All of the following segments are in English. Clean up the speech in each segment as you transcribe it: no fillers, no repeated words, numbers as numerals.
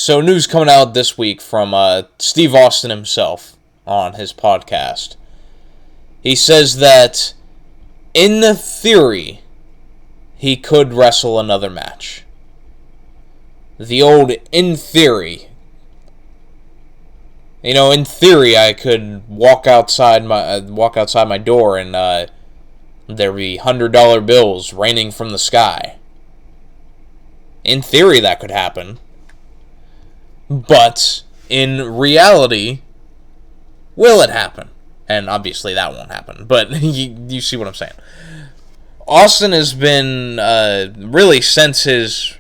So news coming out this week from Steve Austin himself on his podcast. He says that, in theory, he could wrestle another match. The old "in theory." You know, in theory, I could walk outside my door and there be $100 bills raining from the sky. In theory, that could happen. But in reality, will it happen? And obviously that won't happen. But you see what I'm saying. Austin has been, really since his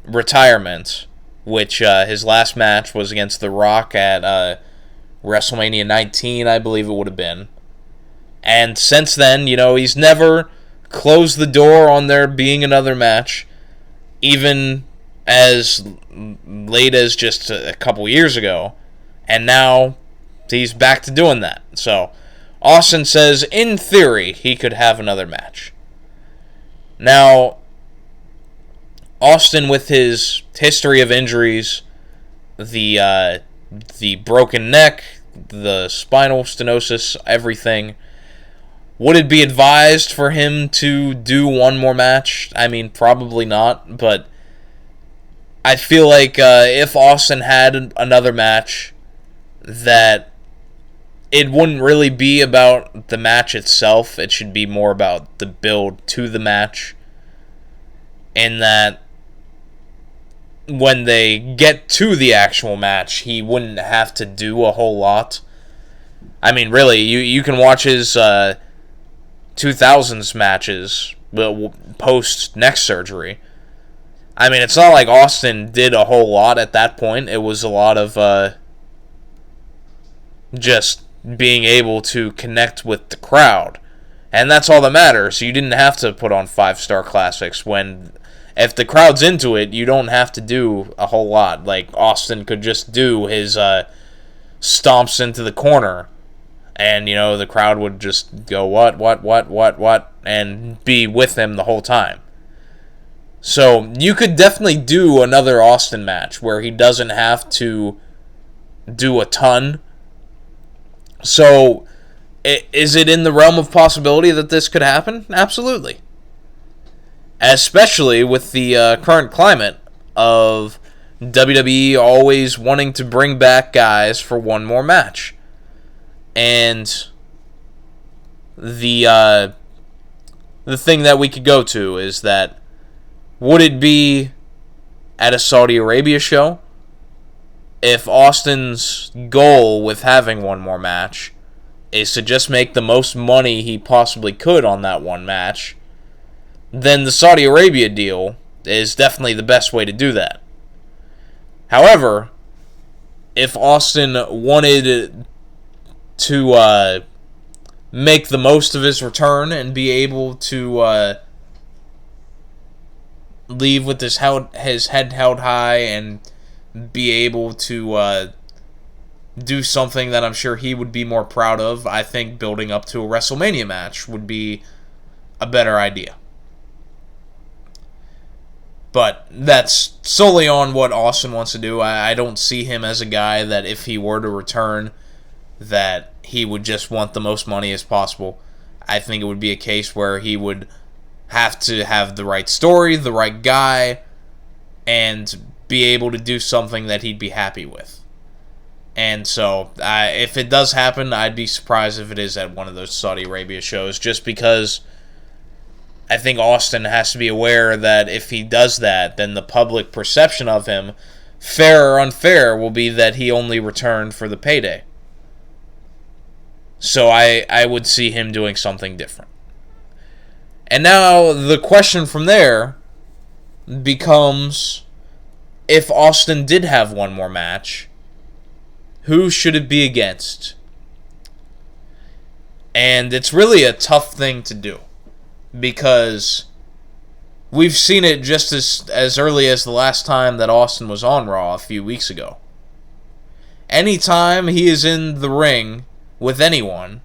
retirement, which his last match was against The Rock at WrestleMania 19, I believe it would have been. And since then, he's never closed the door on there being another match, even as late as just a couple years ago. And now he's back to doing that. So Austin says, in theory, he could have another match. Now, Austin, with his history of injuries, the broken neck, the spinal stenosis, everything, would it be advised for him to do one more match? I mean, probably not, but I feel like if Austin had another match, that it wouldn't really be about the match itself. It should be more about the build to the match. And that when they get to the actual match, he wouldn't have to do a whole lot. I mean, really, you can watch his 2000s matches post neck surgery. I mean, it's not like Austin did a whole lot at that point. It was a lot of just being able to connect with the crowd. And that's all that matters. You didn't have to put on 5-star classics when, if the crowd's into it, you don't have to do a whole lot. Like, Austin could just do his stomps into the corner, and, the crowd would just go, what, and be with him the whole time. So, you could definitely do another Austin match where he doesn't have to do a ton. So, is it in the realm of possibility that this could happen? Absolutely. Especially with the current climate of WWE always wanting to bring back guys for one more match. And the thing that we could go to is that, would it be at a Saudi Arabia show? If Austin's goal with having one more match is to just make the most money he possibly could on that one match, then the Saudi Arabia deal is definitely the best way to do that. However, if Austin wanted to make the most of his return and be able to leave with his head held high and be able to do something that I'm sure he would be more proud of, I think building up to a WrestleMania match would be a better idea. But that's solely on what Austin wants to do. I don't see him as a guy that, if he were to return, that he would just want the most money as possible. I think it would be a case where he would have to have the right story, the right guy, and be able to do something that he'd be happy with. And so, if it does happen, I'd be surprised if it is at one of those Saudi Arabia shows, just because I think Austin has to be aware that if he does that, then the public perception of him, fair or unfair, will be that he only returned for the payday. So I would see him doing something different. And now the question from there becomes, if Austin did have one more match, who should it be against? And it's really a tough thing to do, because we've seen it just as early as the last time that Austin was on Raw a few weeks ago. Anytime he is in the ring with anyone,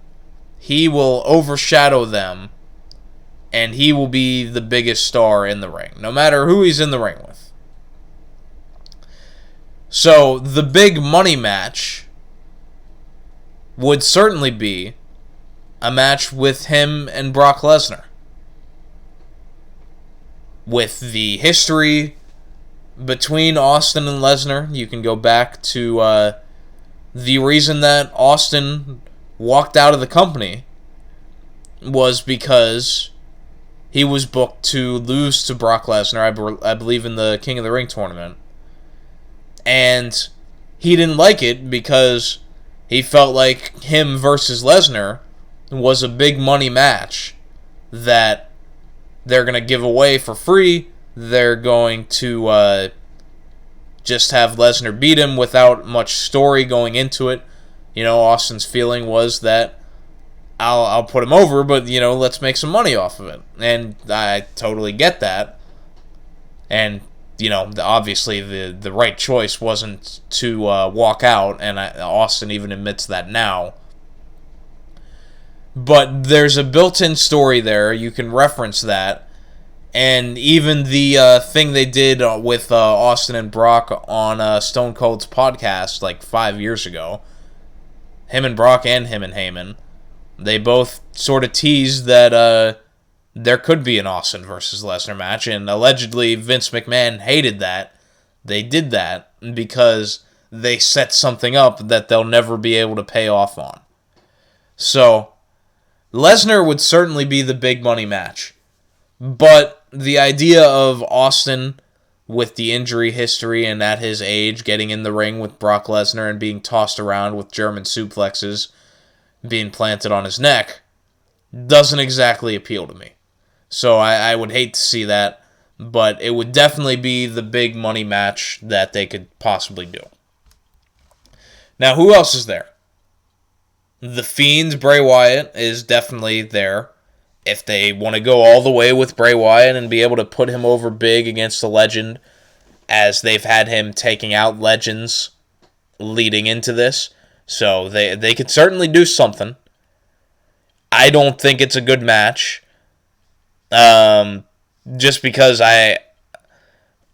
he will overshadow them, and he will be the biggest star in the ring, no matter who he's in the ring with. So, the big money match would certainly be a match with him and Brock Lesnar. With the history between Austin and Lesnar, you can go back to the reason that Austin walked out of the company was because he was booked to lose to Brock Lesnar, I believe in the King of the Ring tournament. And he didn't like it because he felt like him versus Lesnar was a big money match that they're going to give away for free. They're going to just have Lesnar beat him without much story going into it. Austin's feeling was that I'll put him over, but, let's make some money off of it. And I totally get that. And, obviously the right choice wasn't to walk out, and Austin even admits that now. But there's a built-in story there. You can reference that. And even the thing they did with Austin and Brock on Stone Cold's podcast like 5 years ago, him and Brock and him and Heyman, they both sort of teased that there could be an Austin versus Lesnar match, and allegedly Vince McMahon hated that. They did that because they set something up that they'll never be able to pay off on. So, Lesnar would certainly be the big money match. But the idea of Austin, with the injury history and at his age, getting in the ring with Brock Lesnar and being tossed around with German suplexes being planted on his neck, doesn't exactly appeal to me. So I would hate to see that, but it would definitely be the big money match that they could possibly do. Now, who else is there? The Fiend, Bray Wyatt, is definitely there. If they want to go all the way with Bray Wyatt and be able to put him over big against a legend, as they've had him taking out legends leading into this, so they could certainly do something. I don't think it's a good match, just because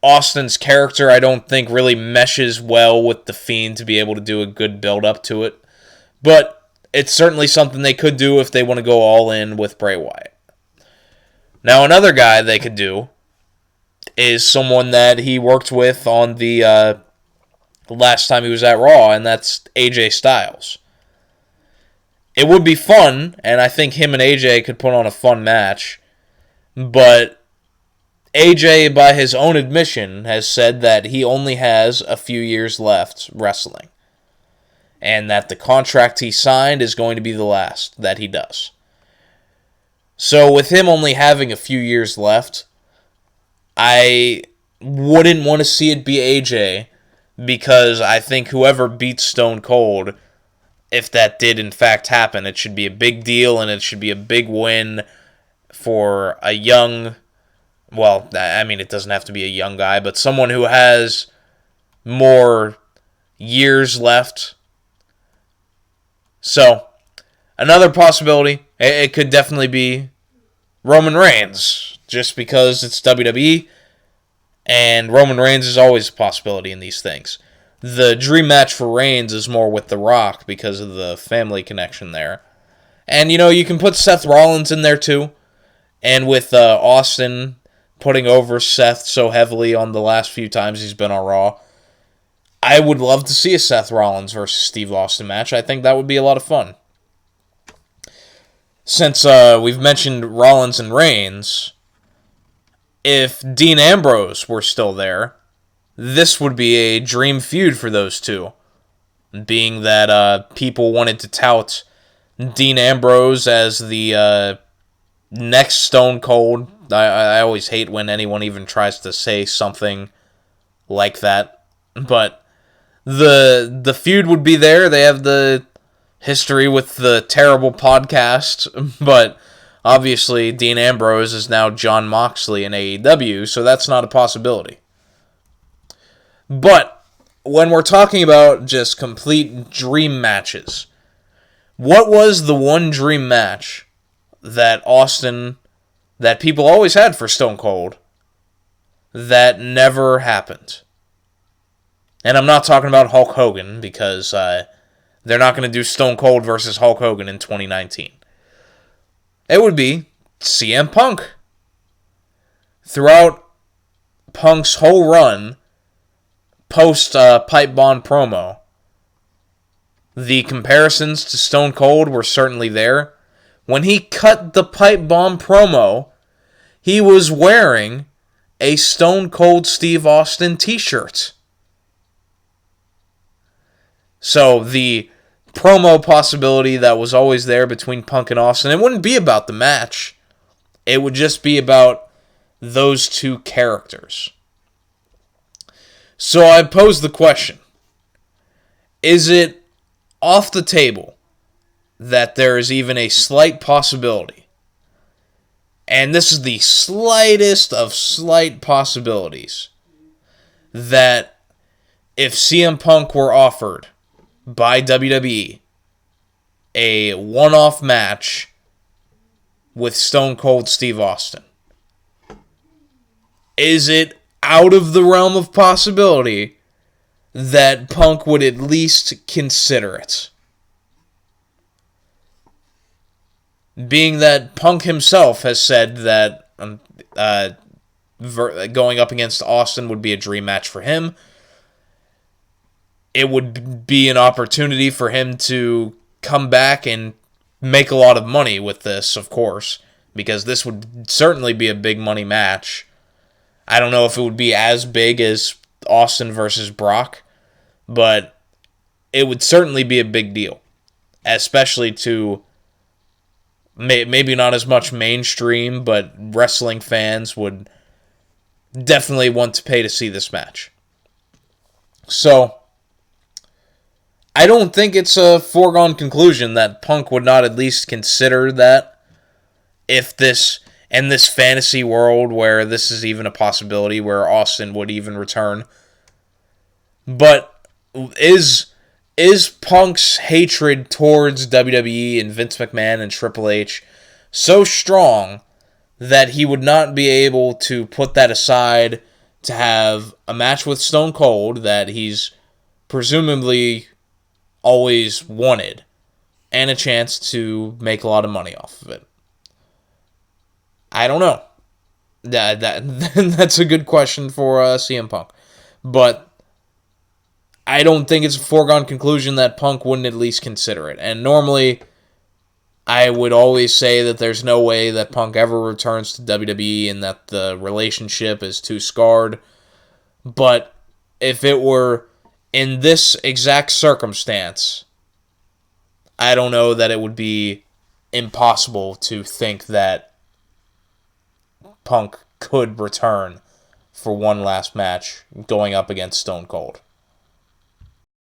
Austin's character I don't think really meshes well with the Fiend to be able to do a good build up to it, but it's certainly something they could do if they want to go all in with Bray Wyatt. Now, another guy they could do is someone that he worked with on the last time he was at Raw, and that's AJ Styles. It would be fun, and I think him and AJ could put on a fun match, but AJ, by his own admission, has said that he only has a few years left wrestling, and that the contract he signed is going to be the last that he does. So with him only having a few years left, I wouldn't want to see it be AJ, because I think whoever beats Stone Cold, if that did in fact happen, it should be a big deal, and it should be a big win for a young, well, I mean, it doesn't have to be a young guy, but someone who has more years left. So, another possibility, it could definitely be Roman Reigns, just because it's WWE, and Roman Reigns is always a possibility in these things. The dream match for Reigns is more with The Rock because of the family connection there. And, you can put Seth Rollins in there too, and with Austin putting over Seth so heavily on the last few times he's been on Raw, I would love to see a Seth Rollins versus Steve Austin match. I think that would be a lot of fun. Since we've mentioned Rollins and Reigns, if Dean Ambrose were still there, this would be a dream feud for those two. Being that people wanted to tout Dean Ambrose as the next Stone Cold. I always hate when anyone even tries to say something like that. But the feud would be there. They have the history with the terrible podcast, but obviously Dean Ambrose is now Jon Moxley in AEW, so that's not a possibility. But when we're talking about just complete dream matches, what was the one dream match that people always had for Stone Cold that never happened? And I'm not talking about Hulk Hogan, because they're not going to do Stone Cold versus Hulk Hogan in 2019. It would be CM Punk. Throughout Punk's whole run, post Pipe Bomb promo, the comparisons to Stone Cold were certainly there. When he cut the Pipe Bomb promo, he was wearing a Stone Cold Steve Austin t-shirt. So the promo possibility that was always there between Punk and Austin, it wouldn't be about the match. It would just be about those two characters. So I pose the question, is it off the table that there is even a slight possibility, and this is the slightest of slight possibilities, that if CM Punk were offered by WWE a one-off match with Stone Cold Steve Austin, is it out of the realm of possibility that Punk would at least consider it? Being that Punk himself has said that going up against Austin would be a dream match for him. It would be an opportunity for him to come back and make a lot of money with this, of course, because this would certainly be a big money match. I don't know if it would be as big as Austin versus Brock, but it would certainly be a big deal, especially to maybe not as much mainstream, but wrestling fans would definitely want to pay to see this match. So I don't think it's a foregone conclusion that Punk would not at least consider that, if this, in this fantasy world where this is even a possibility, where Austin would even return. But is Punk's hatred towards WWE and Vince McMahon and Triple H so strong that he would not be able to put that aside to have a match with Stone Cold that he's presumably always wanted, and a chance to make a lot of money off of it? I don't know. That's a good question for CM Punk. But I don't think it's a foregone conclusion that Punk wouldn't at least consider it. And normally, I would always say that there's no way that Punk ever returns to WWE and that the relationship is too scarred. But if it were in this exact circumstance, I don't know that it would be impossible to think that Punk could return for one last match going up against Stone Cold.